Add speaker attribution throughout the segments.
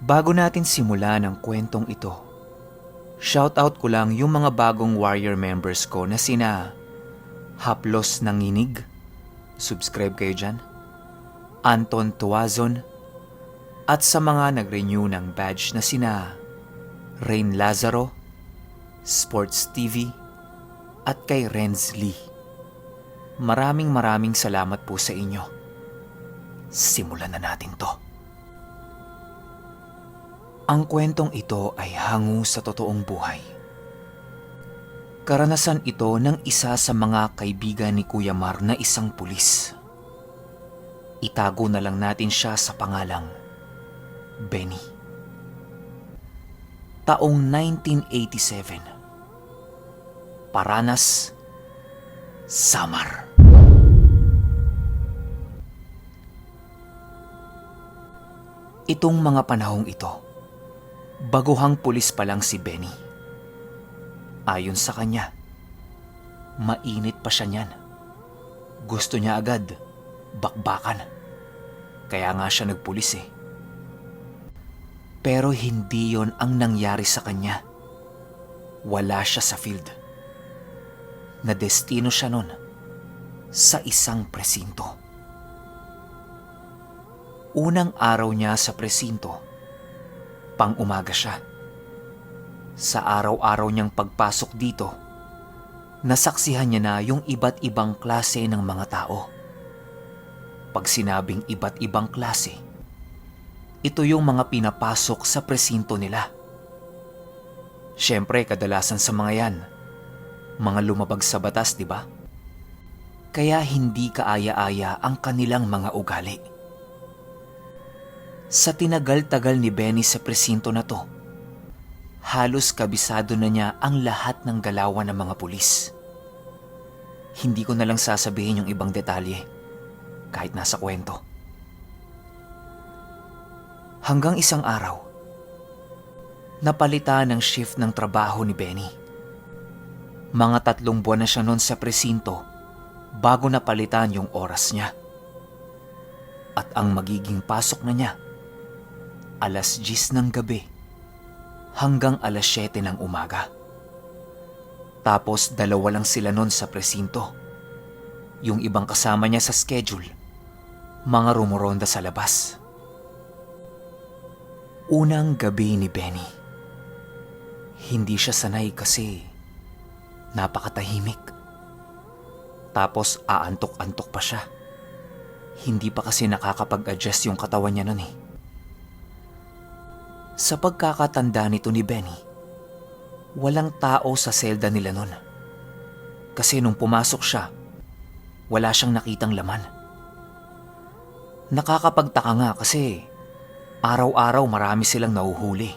Speaker 1: Bago natin simulan ang kwentong ito, shoutout ko lang yung mga bagong warrior members ko na sina Haplos Nanginig, subscribe kayo dyan, Anton Tuazon, at sa mga nag-renew ng badge na sina Rain Lazaro, Sports TV, at kay Renz Lee. Maraming salamat po sa inyo. Simulan na natin to. Ang kwentong ito ay hango sa totoong buhay. Karanasan ito ng isa sa mga kaibigan ni Kuya Mar na isang pulis. Itago na lang natin siya sa pangalang Benny. Taong 1987. Paranas, Samar. Itong mga panahong ito, baguhang pulis pa lang si Benny. Ayon sa kanya, mainit pa siya niyan. Gusto niya agad bakbakan. Kaya nga siya nagpulis eh. Pero hindi yon ang nangyari sa kanya. Wala siya sa field. Nadestino siya nun sa isang presinto. Unang araw niya sa presinto, pang-umaga siya. Sa araw-araw niyang pagpasok dito, nasaksihan niya na yung iba't ibang klase ng mga tao. Pag sinabing iba't ibang klase, ito yung mga pinapasok sa presinto nila. Siyempre, kadalasan sa mga yan, mga lumabag sa batas, di ba? Kaya hindi kaaya-aya ang kanilang mga ugali. Sa tinagal-tagal ni Benny sa presinto na to, halos kabisado na niya ang lahat ng galawan ng mga pulis. Hindi ko na lang sasabihin yung ibang detalye, kahit nasa kwento. Hanggang isang araw, napalitan ng shift ng trabaho ni Benny. Mga 3 buwan na siya noon sa presinto bago napalitan yung oras niya. At ang magiging pasok na niya, 10:00 ng gabi hanggang 7:00 ng umaga. Tapos 2 lang sila noon sa presinto. Yung ibang kasama niya sa schedule, mga rumoronda sa labas. Unang gabi ni Benny. Hindi siya sanay kasi napakatahimik. Tapos aantok-antok pa siya. Hindi pa kasi nakakapag-adjust yung katawan niya nun eh. Sa pagkakatanda nito ni Benny, walang tao sa selda nila nun. Kasi nung pumasok siya, wala siyang nakitang laman. Nakakapagtaka nga kasi araw-araw marami silang nahuhuli.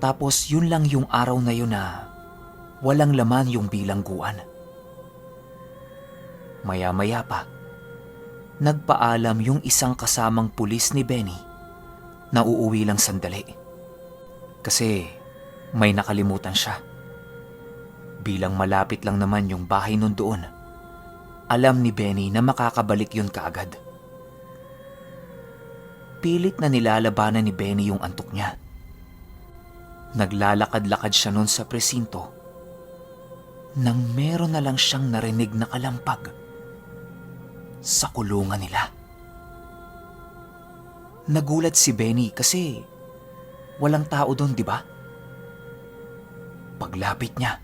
Speaker 1: Tapos yun lang yung araw na yun na walang laman yung bilangguan. Maya-maya pa, nagpaalam yung isang kasamang pulis ni Benny na uuwi lang sandali. Kasi may nakalimutan siya. Bilang malapit lang naman yung bahay nun doon, alam ni Benny na makakabalik yun kaagad. Pilit na nilalabanan ni Benny yung antok niya. Naglalakad-lakad siya nun sa presinto nang meron na lang siyang narinig na kalampag sa kulungan nila. Nagulat si Benny kasi walang tao doon, di ba? Paglapit niya,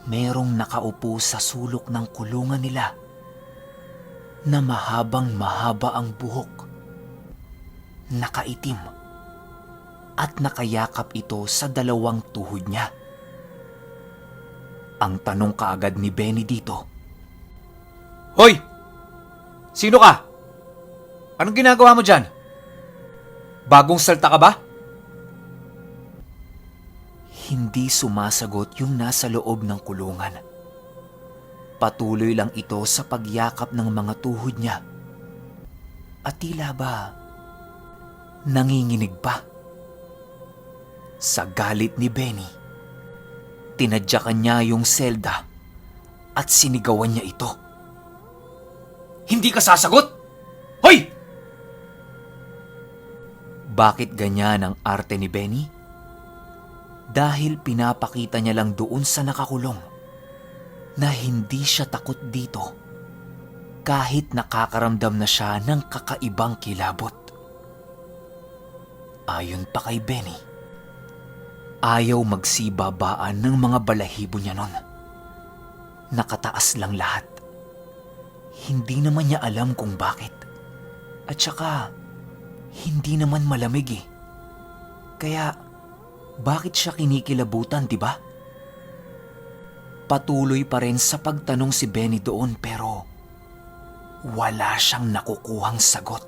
Speaker 1: merong nakaupo sa sulok ng kulungan nila na mahabang-mahaba ang buhok, nakaitim, at nakayakap ito sa 2 tuhod niya. Ang tanong kaagad ni Benny dito, "Hoy! Sino ka? Anong ginagawa mo dyan? Bagong salta ka ba?" Hindi sumasagot yung nasa loob ng kulungan. Patuloy lang ito sa pagyakap ng mga tuhod niya. At tila ba nanginginig pa. Sa galit ni Benny, tinadyakan niya yung selda at sinigawan niya ito. "Hindi ka sasagot? Hoy!" Bakit ganyan ang arte ni Benny? Dahil pinapakita niya lang doon sa nakakulong na hindi siya takot dito kahit nakakaramdam na siya ng kakaibang kilabot. Ayon pa kay Benny, ayaw magsibabaan ng mga balahibo niya nun. Nakataas lang lahat. Hindi naman niya alam kung bakit. At saka, hindi naman malamig eh. Kaya, bakit siya kinikilabutan, di ba? Patuloy pa rin sa pagtanong si Benny doon pero wala siyang nakukuhang sagot.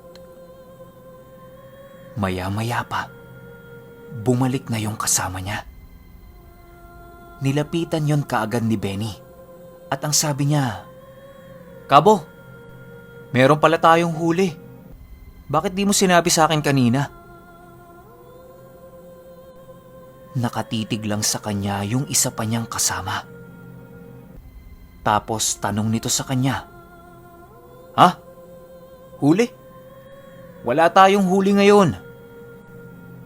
Speaker 1: Maya-maya pa, bumalik na yung kasama niya. Nilapitan yon kaagad ni Benny at ang sabi niya, "Kabo, meron pala tayong huli. Bakit di mo sinabi sa akin kanina?" Nakatitig lang sa kanya yung isa pa niyang kasama. Tapos tanong nito sa kanya, "Ha? Huli? Wala tayong huli ngayon.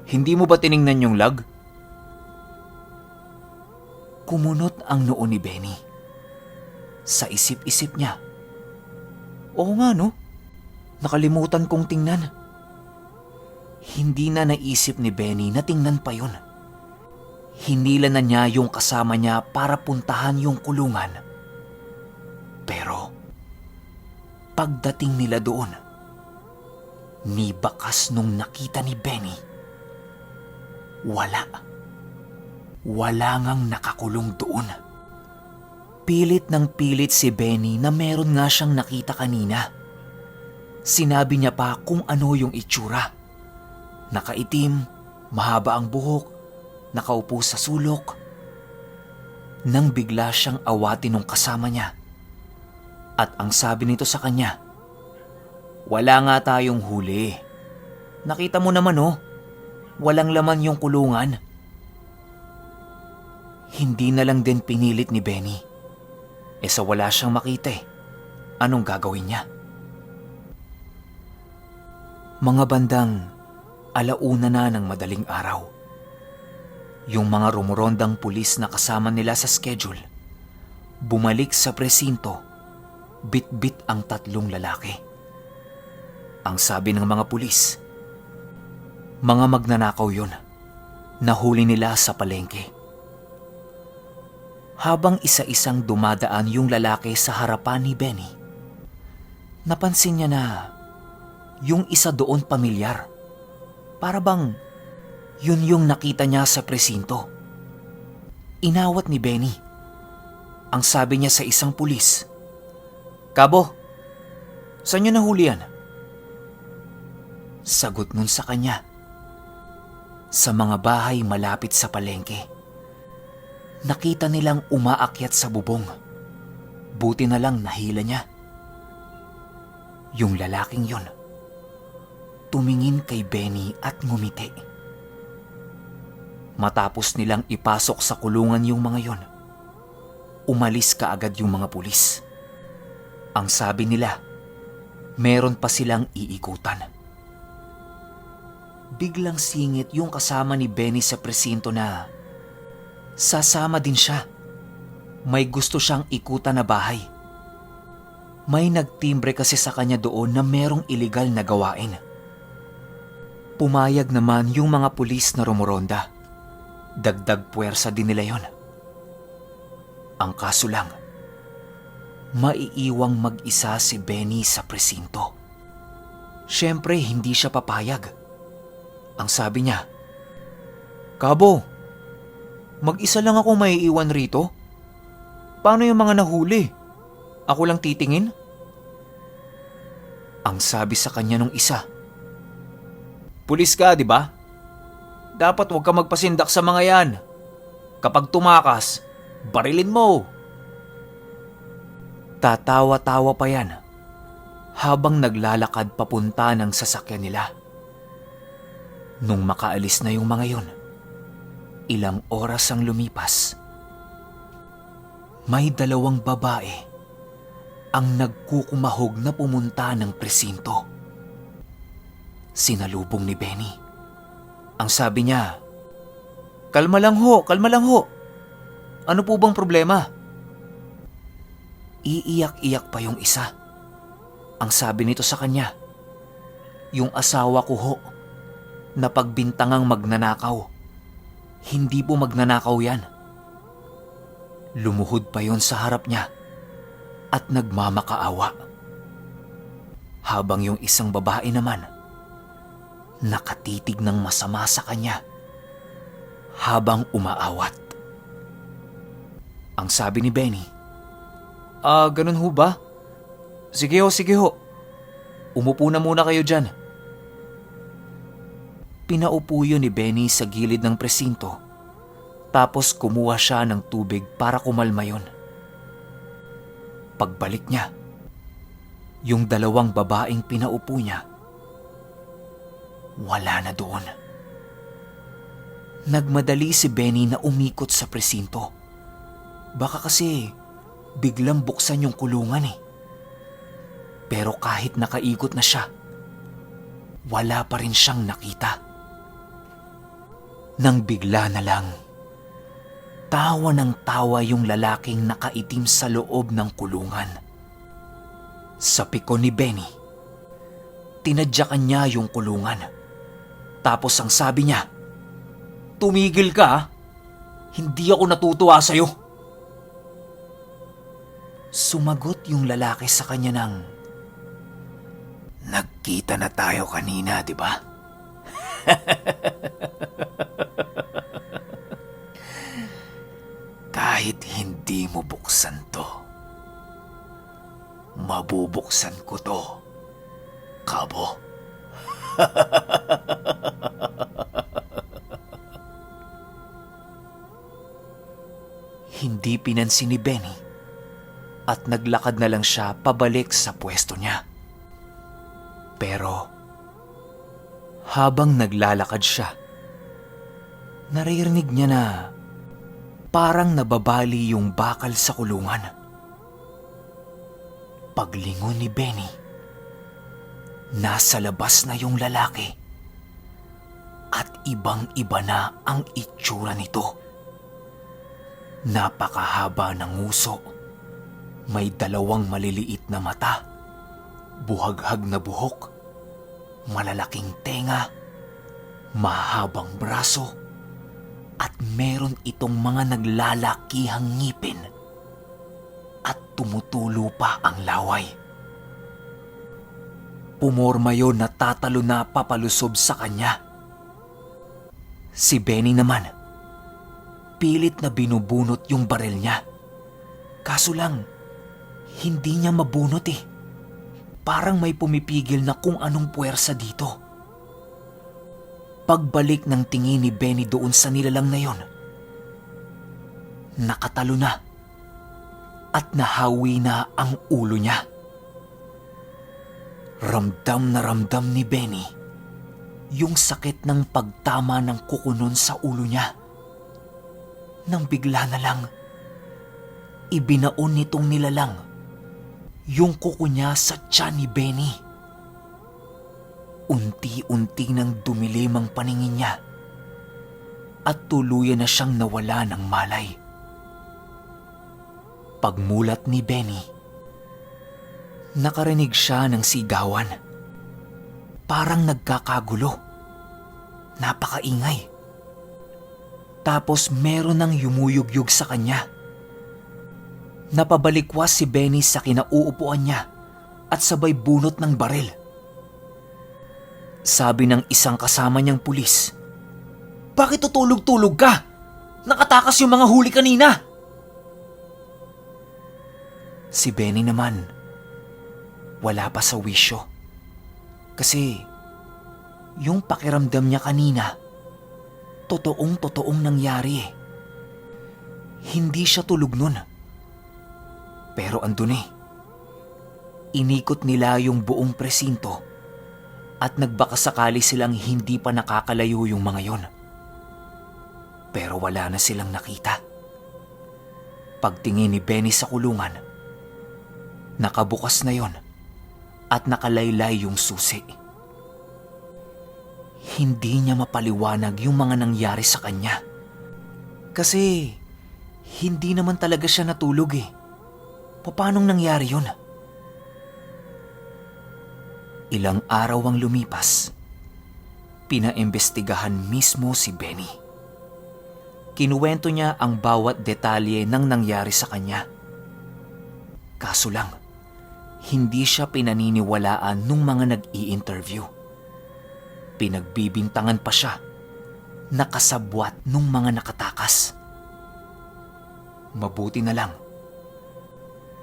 Speaker 1: Hindi mo ba tiningnan yung lag?" Kumunot ang noo ni Benny. Sa isip-isip niya, "Oo nga no, nakalimutan kong tingnan." Hindi na naisip ni Benny na tingnan pa yun. Hinila na niya yung kasama niya para puntahan yung kulungan. Pero, pagdating nila doon, ni bakas nung nakita ni Benny, wala ngang nakakulong doon. Pilit ng pilit si Benny na meron nga siyang nakita kanina. Sinabi niya pa kung ano yung itsura. Nakaitim, mahaba ang buhok, nakaupo sa sulok. Nang bigla siyang awatin ng kasama niya. At ang sabi nito sa kanya, "Wala nga tayong huli. Nakita mo naman oh, walang laman yung kulungan." Hindi na lang din pinilit ni Benny. Sa wala siyang makita anong gagawin niya? Mga bandang 1:00 na ng madaling araw. Yung mga rumorondang pulis na kasama nila sa schedule, bumalik sa presinto, bit-bit ang 3 lalaki. Ang sabi ng mga pulis, mga magnanakaw yun. Nahuli nila sa palengke. Habang isa-isang dumadaan yung lalaki sa harapan ni Benny, napansin niya na yung isa doon pamilyar. Para bang yun yung nakita niya sa presinto. Inawat ni Benny. Ang sabi niya sa isang pulis, "Kabo, saan niyo nahuli yan?" Sagot nun sa kanya, "Sa mga bahay malapit sa palengke. Nakita nilang umaakyat sa bubong. Buti na lang nahila niya." Yung lalaking yun, tumingin kay Benny at ngumiti. Matapos nilang ipasok sa kulungan yung mga yon, umalis kaagad yung mga pulis. Ang sabi nila, meron pa silang iikutan. Biglang singit yung kasama ni Benny sa presinto na sasama din siya. May gusto siyang ikutan na bahay. May nagtimbre kasi sa kanya doon na merong iligal na gawain. Pumayag naman yung mga pulis na rumoronda. Dagdag puwersa din nila yon. Ang kaso lang, maiiwang mag-isa si Benny sa presinto. Siyempre hindi siya papayag. Ang sabi niya, "Kabo, mag-isa lang ako maiiwan rito? Paano yung mga nahuli? Ako lang titingin?" Ang sabi sa kanya nung isa, "Pulis ka, di ba? Dapat huwag ka magpasindak sa mga yan. Kapag tumakas, barilin mo." Tatawa-tawa pa yan habang naglalakad papunta ng sasakyan nila. Nung makaalis na yung mga yon, ilang oras ang lumipas. May 2 babae ang nagkukumahog na pumunta ng presinto. Sinalubong ni Benny Ang sabi niya, kalma lang ho, kalma lang ho. Ano po bang problema? Iiyak-iyak pa yung isa. Ang sabi nito sa kanya, yung asawa ko ho, na pagbintangang magnanakaw. Hindi po magnanakaw yan. Lumuhod pa yon sa harap niya at nagmamakaawa. Habang yung isang babae naman, nakatitig ng masama sa kanya habang umaawat. Ang sabi ni Benny, ganun ho ba? Sige ho. Umupo na muna kayo dyan. Pinaupo yun ni Benny sa gilid ng presinto, tapos kumuha siya ng tubig para kumalma yun. Pagbalik niya, yung dalawang babaeng pinaupo niya, wala na doon. Nagmadali si Benny na umikot sa presinto. Baka kasi biglang buksan yung kulungan eh. Pero kahit nakaikot na siya, wala pa rin siyang nakita. Nang bigla na lang, tawa ng tawa yung lalaking nakaitim sa loob ng kulungan. Sa pikon ni Benny, tinadyakan niya yung kulungan. Tapos ang sabi niya, tumigil ka ha? Hindi ako natutuwa sa'yo. Sumagot yung lalaki sa kanya ng, nagkita na tayo kanina, di ba? Kahit hindi mo buksan to, mabubuksan ko to, kabo. Hindi pinansin ni Benny at naglakad na lang siya pabalik sa pwesto niya. Pero habang naglalakad siya, naririnig niya na parang nababali yung bakal sa kulungan. Paglingon ni Benny, nasa labas na yung lalaki at ibang-iba na ang itsura nito. Napakahaba ng nguso, may dalawang maliliit na mata, buhaghag na buhok, malalaking tenga, mahabang braso, at meron itong mga naglalakihang ngipin at tumutulo pa ang laway. Pumorma yon na tatalo na papalusob sa kanya. Si Benny naman, pilit na binubunot yung baril niya. Kaso lang, hindi niya mabunot eh. Parang may pumipigil na kung anong puwersa dito. Pagbalik ng tingin ni Benny doon sa nilalang na yon, nakatalo na at nahawi na ang ulo niya. Ramdam na ramdam ni Benny yung sakit ng pagtama ng kukunon sa ulo niya. Nang bigla na lang, ibinaon nitong nilalang yung kuko niya sa tiyan ni Benny. Unti-unti nang dumilim ang paningin niya at tuluyan na siyang nawala ng malay. Pagmulat ni Benny, nakarinig siya ng sigawan. Parang nagkakagulo. Napakaingay. Tapos meron nang yumuyugyug sa kanya. Napabalikwas si Benny sa kinauupuan niya at sabay bunot ng baril. Sabi ng isang kasama niyang pulis, "Bakit tutulog-tulog ka? Nakatakas yung mga huli kanina." Si Benny naman, wala pa sa wisyo. Kasi yung pakiramdam niya kanina, totoong nangyari eh. Hindi siya tulog nun. Pero andun eh. Inikot nila yung buong presinto at nagbakasakali silang hindi pa nakakalayo yung mga yon. Pero wala na silang nakita. Pagtingin ni Benny sa kulungan, nakabukas na yon at nakalaylay yung susi. hindi niya mapaliwanag yung mga nangyari sa kanya. Kasi hindi naman talaga siya natulog eh. Paanong nangyari yun? Ilang araw ang lumipas. Pinaimbestigahan mismo si Benny. Kinuwento niya ang bawat detalye ng nangyari sa kanya. Kaso lang, hindi siya pinaniniwalaan nung mga nag-i-interview. Pinagbibintangan pa siya, nakasabwat nung mga nakatakas. Mabuti na lang,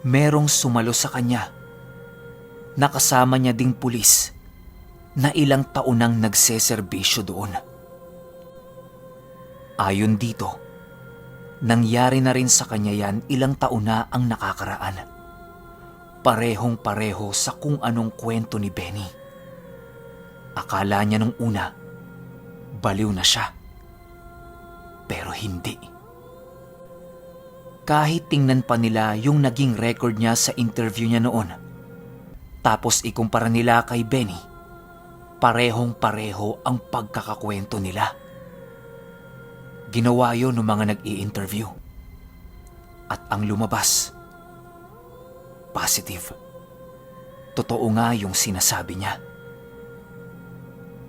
Speaker 1: merong sumalo sa kanya. Nakasama niya ding pulis na ilang taon nang nagseserbisyo doon. Ayon dito, nangyari na rin sa kanya yan ilang taon na ang nakakaraan. Parehong-pareho sa kung anong kwento ni Benny. Akala niya nung una, baliw na siya. Pero hindi. Kahit tingnan pa nila yung naging record niya sa interview niya noon, tapos ikumpara nila kay Benny, parehong-pareho ang pagkakakwento nila. Ginawa yun ng mga nag-i-interview. At ang lumabas, positive. Totoo nga yung sinasabi niya.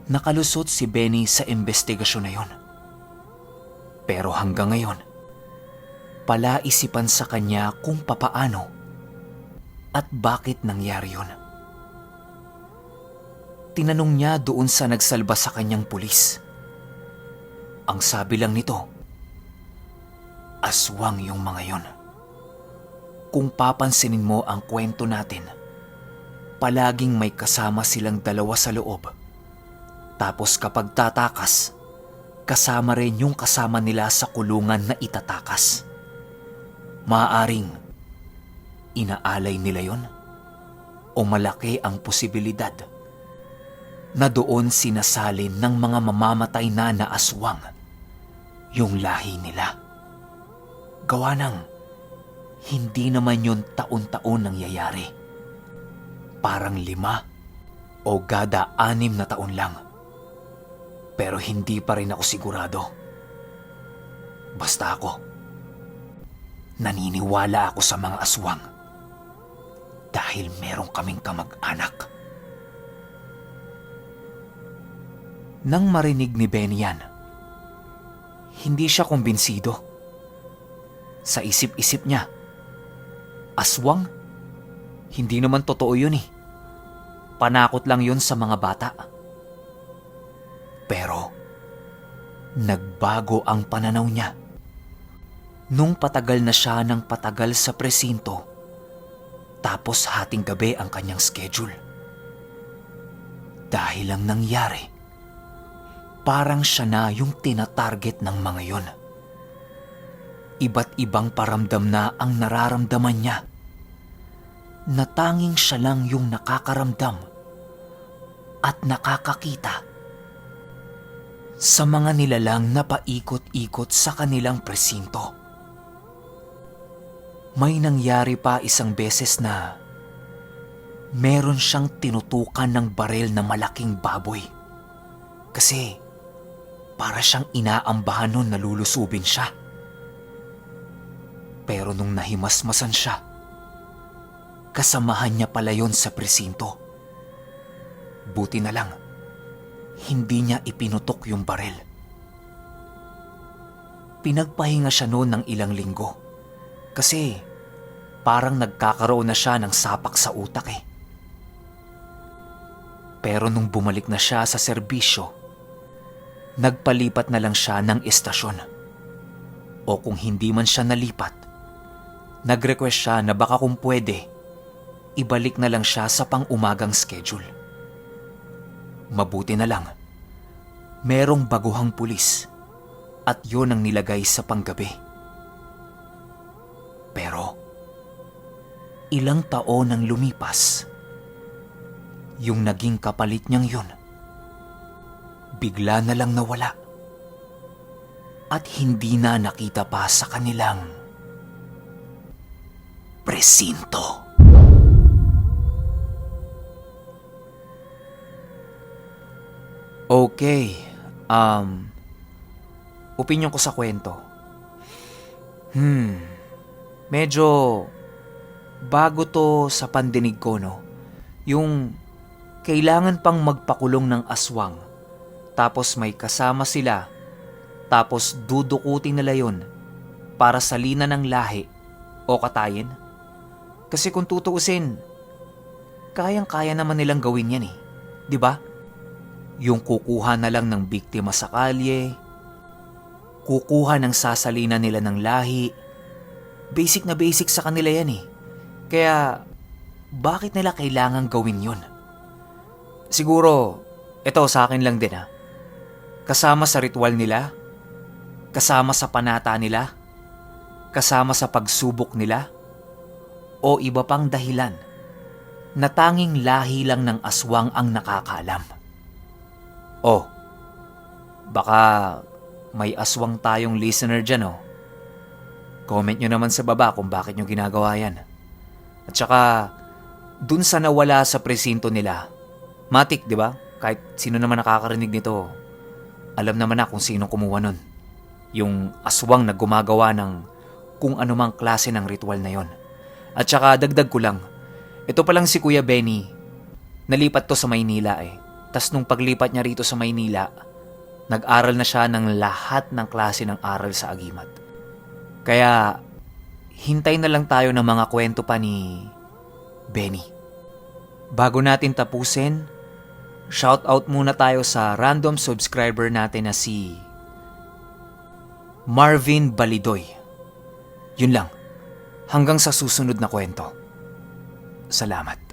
Speaker 1: Nakalusot si Benny sa investigasyon na yun. Pero hanggang ngayon, palaisipan sa kanya kung papaano at bakit nangyari yun. Tinanong niya doon sa nagsalba sa kanyang pulis. Ang sabi lang nito, aswang yung mga yon. Kung papansinin mo ang kwento natin, palaging may kasama silang dalawa sa loob. Tapos kapag tatakas, kasama rin yung kasama nila sa kulungan na itatakas. Maaaring inaalay nila yon o malaki ang posibilidad na doon sinasalin ng mga mamamatay na aswang yung lahi nila. Gawa ng hindi naman yun taon-taon nangyayari. Parang 5 o gada 6 na taon lang. Pero hindi pa rin ako sigurado. Basta ako, naniniwala ako sa mga aswang dahil meron kaming kamag-anak. Nang marinig ni Benny yan, hindi siya kumbinsido. Sa isip-isip niya, aswang? Hindi naman totoo yun eh. Panakot lang yun sa mga bata. Pero, nagbago ang pananaw niya nung patagal na siya ng patagal sa presinto, tapos hating gabi ang kanyang schedule. Dahil ang nangyari, parang siya na yung tinatarget ng mga yon. Iba't ibang paramdam na ang nararamdaman niya, na tanging siya lang yung nakakaramdam at nakakakita sa mga nilalang na paikot-ikot sa kanilang presinto. May nangyari pa isang beses na meron siyang tinutukan ng baril na malaking baboy. Kasi para siyang inaambahan nun na lulusubin siya. Pero nung nahimasmasan siya, kasamahan niya pala yon sa presinto. Buti na lang, hindi niya ipinutok yung baril. Pinagpahinga siya noon ng ilang linggo kasi parang nagkakaroon na siya ng sapak sa utak eh. Pero nung bumalik na siya sa serbisyo, nagpalipat na lang siya ng estasyon. O kung hindi man siya nalipat, nag-request siya na baka kung pwede, ibalik na lang siya sa pang-umagang schedule. Mabuti na lang, merong baguhang pulis at yun ang nilagay sa panggabi. Pero, ilang taon nang lumipas, yung naging kapalit niyang yun, bigla na lang nawala at hindi na nakita pa sa kanilang presinto. Okay, opinyon ko sa kwento. Medyo bago to sa pandinig ko, no? Yung kailangan pang magpakulong ng aswang, tapos may kasama sila, tapos dudukutin nila yun para salina ng lahi o katayin. Kasi kung tutuusin, kayang-kaya naman nilang gawin yan eh. 'Di ba? Yung kukuha na lang ng biktima sa kalye, kukuha ng sasalina nila ng lahi. Basic na basic sa kanila yan eh. Kaya, bakit nila kailangan gawin yun? Siguro, ito sa akin lang din ha. Kasama sa ritual nila, kasama sa panata nila, kasama sa pagsubok nila, o iba pang dahilan na tanging lahi lang ng aswang ang nakakaalam. O, baka may aswang tayong listener dyan oh. Comment nyo naman sa baba kung bakit nyo ginagawa yan. At saka, dun sa nawala sa presinto nila, matik, di ba? Kahit sino naman nakakarinig nito, alam naman na kung sino kumuha nun. Yung aswang na gumagawa ng kung anumang klase ng ritual na yon. At saka dagdag ko lang, ito palang si Kuya Benny, nalipat to sa Maynila eh. Tas nung paglipat niya rito sa Maynila, nag-aral na siya ng lahat ng klase ng aral sa Agimat. Kaya, hintay na lang tayo ng mga kwento pa ni Benny. Bago natin tapusin, shoutout muna tayo sa random subscriber natin na si Marvin Balidoy. Yun lang. Hanggang sa susunod na kwento. Salamat.